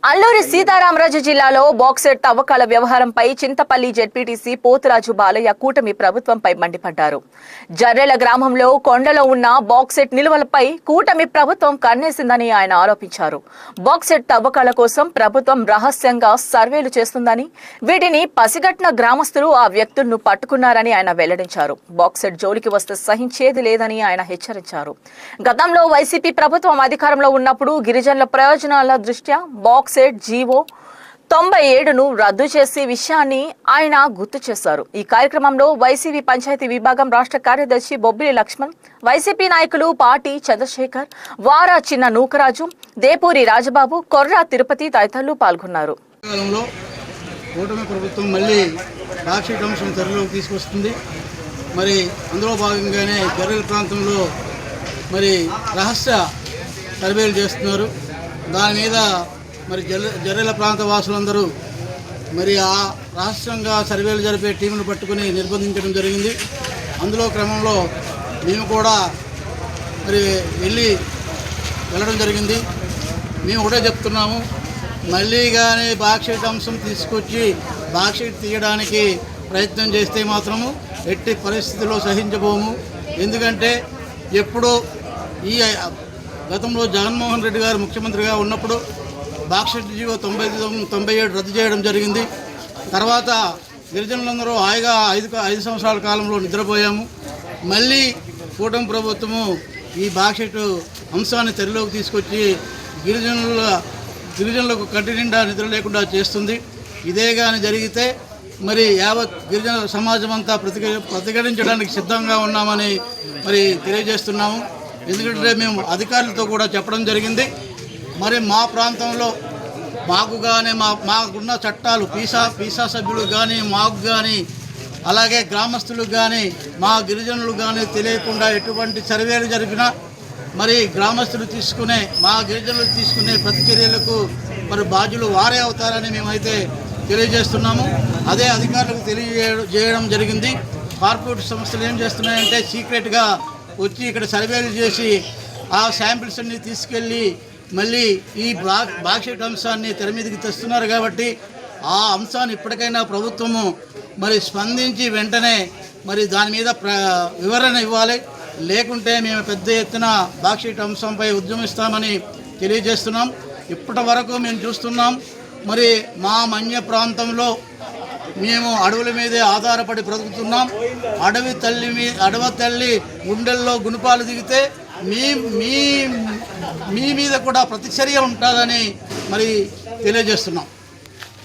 అల్లూరి సీతారామరాజు జిల్లాలో బాక్సెట్ తవ్వకాల వ్యవహారంపై చింతపల్లి జెడ్పీటీసీ పోతురాజు బాలయ్య కూటమి ప్రభుత్వంపై మండిపడ్డారు. జర్రెల గ్రామంలో కొండలో ఉన్న బాక్సెట్ నిల్వలపై కూటమి ప్రభుత్వం కన్నేసిందని ఆయన ఆరోపించారు. బాక్సెట్ తవ్వకాల కోసం ప్రభుత్వం రహస్యంగా సర్వేలు చేస్తుందని, వీటిని పసిగట్టిన గ్రామస్తులు ఆ వ్యక్తులను పట్టుకున్నారని ఆయన వెల్లడించారు. బాక్సెట్ జోలికి వస్తే సహించేది లేదని ఆయన హెచ్చరించారు. గతంలో వైసీపీ ప్రభుత్వం అధికారంలో ఉన్నప్పుడు గిరిజనుల ప్రయోజనాల దృష్ట్యా బాక్సెట్ జీవో 97ను రద్దు చేసే విషయాన్ని ఆయన గుర్తు చేశారు. ఈ కార్యక్రమంలో వైసీపీ పంచాయతీ విభాగం రాష్ట్ర కార్యదర్శి బొబ్బిలి లక్ష్మణ్, వైసీపీ నాయకులు పాటి చంద్రశేఖర్, వారా చిన్న నూకరాజు, దేపూరి రాజబాబు, కొర్రా తిరుపతి తదితరులు పాల్గొన్నారు. కూటమి ప్రభుత్వం మళ్ళీ బాక్సైట్ అంశం తెరలోకి తీసుకొస్తుంది. మరి అందులో భాగంగానే జర్రెల ప్రాంతంలో మరి రహస్య సర్వేలు చేస్తున్నారు. దాని మీద మరి జర్రెల ప్రాంత వాసులందరూ మరి ఆ రహస్యంగా సర్వేలు జరిపే టీంను పట్టుకుని నిర్బంధించడం జరిగింది. అందులో క్రమంలో మేము కూడా మరి వెళ్ళడం జరిగింది. మేము ఒకటే చెప్తున్నాము, మళ్ళీ కానీ బాక్సైట్ అంశం తీసుకొచ్చి బాక్సైట్ తీయడానికి ప్రయత్నం చేస్తే మాత్రము ఎట్టి పరిస్థితుల్లో సహించబోము. ఎందుకంటే ఎప్పుడో ఈ గతంలో జగన్మోహన్ రెడ్డి గారు ముఖ్యమంత్రిగా ఉన్నప్పుడు బాక్సైట్ జీవో 97 రద్దు చేయడం జరిగింది. తర్వాత గిరిజనులందరూ హాయిగా 5 సంవత్సరాల కాలంలో నిద్రపోయాము. మళ్ళీ కూటమి ప్రభుత్వము ఈ బాక్సైట్ అంశాన్ని తెరలోకి తీసుకొచ్చి గిరిజనులకు కంటి నిండా నిద్ర లేకుండా చేస్తుంది. ఇదే కానీ జరిగితే మరి యావత్ గిరిజన సమాజం అంతా ప్రతిఘటించడానికి సిద్ధంగా ఉన్నామని మరి తెలియజేస్తున్నాము. ఎందుకంటే మేము అధికారులతో కూడా చెప్పడం జరిగింది. మరి మా ప్రాంతంలో మాకు కానీ మాకున్న చట్టాలు పీసా సభ్యులు కానీ మాకు కానీ అలాగే గ్రామస్తులకు కానీ మా గిరిజనులు కానీ తెలియకుండా ఎటువంటి సర్వేలు జరిపినా మరి గ్రామస్తులు మా గిరిజనులు తీసుకునే ప్రతిచర్యలకు మరి బాధ్యులు వారే అవుతారని మేమైతే తెలియజేస్తున్నాము. అదే అధికారులకు తెలియజేయడం జరిగింది. కార్పొరేట్ సంస్థలు ఏం చేస్తున్నాయంటే సీక్రెట్గా వచ్చి ఇక్కడ సర్వేలు చేసి ఆ శాంపిల్స్ అన్ని తీసుకెళ్ళి మళ్ళీ ఈ బాక్సైట్ అంశాన్ని తెర మీదకి తెస్తున్నారు. కాబట్టి ఆ అంశాన్ని ఇప్పటికైనా ప్రభుత్వము మరి స్పందించి వెంటనే మరి దాని మీద వివరణ ఇవ్వాలి. లేకుంటే మేము పెద్ద ఎత్తున బాక్సైట్ అంశంపై ఉద్యమిస్తామని తెలియజేస్తున్నాం. ఇప్పటి వరకు మేము చూస్తున్నాం, మరి మా మన్య ప్రాంతంలో మేము అడవుల మీదే ఆధారపడి బ్రతుకుతున్నాం. అడవి తల్లి గుండెల్లో గుణపాలు దిగితే మీ మీద కూడా ప్రతిచర్య ఉంటుందని మరి తెలియజేస్తున్నాం.